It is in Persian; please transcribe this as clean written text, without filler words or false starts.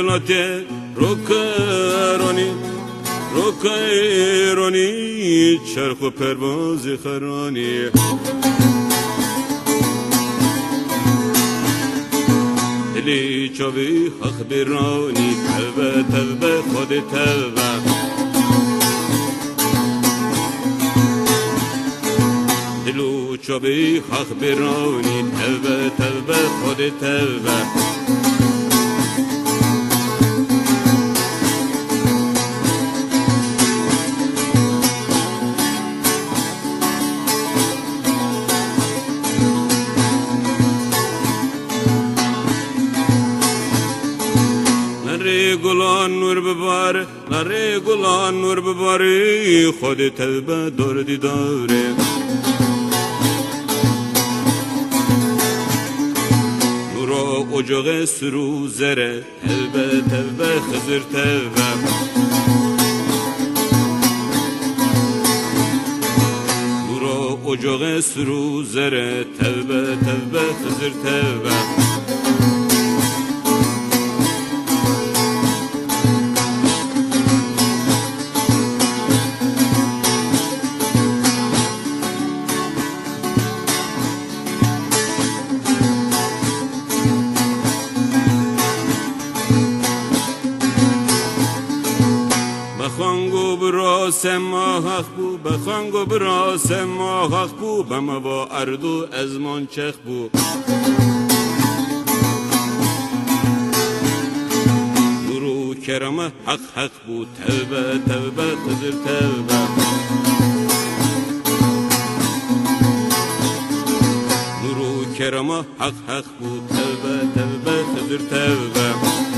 گلات روکرانی روکرانی چرخ و پرواز خرانی دلی چاوی حق برانی توبه توبه خود توبه دلو چاوی حق برانی توبه توبه خود توبه نره گلان نور ببار نره گلان نور بباری خود توبه دور دیداره نورا اجاق سرو زره توبه توبه خزر توبه نورا اجاق سرو زره توبه توبه خزر توبه بخوانگو براس ما حق بو بخوانگو براس ما حق بو بما با اردو ازمان چخ بو نورو کرم حق حق بو توبه توبه خضر توبه نورو کرم حق حق بو توبه توبه خضر توبه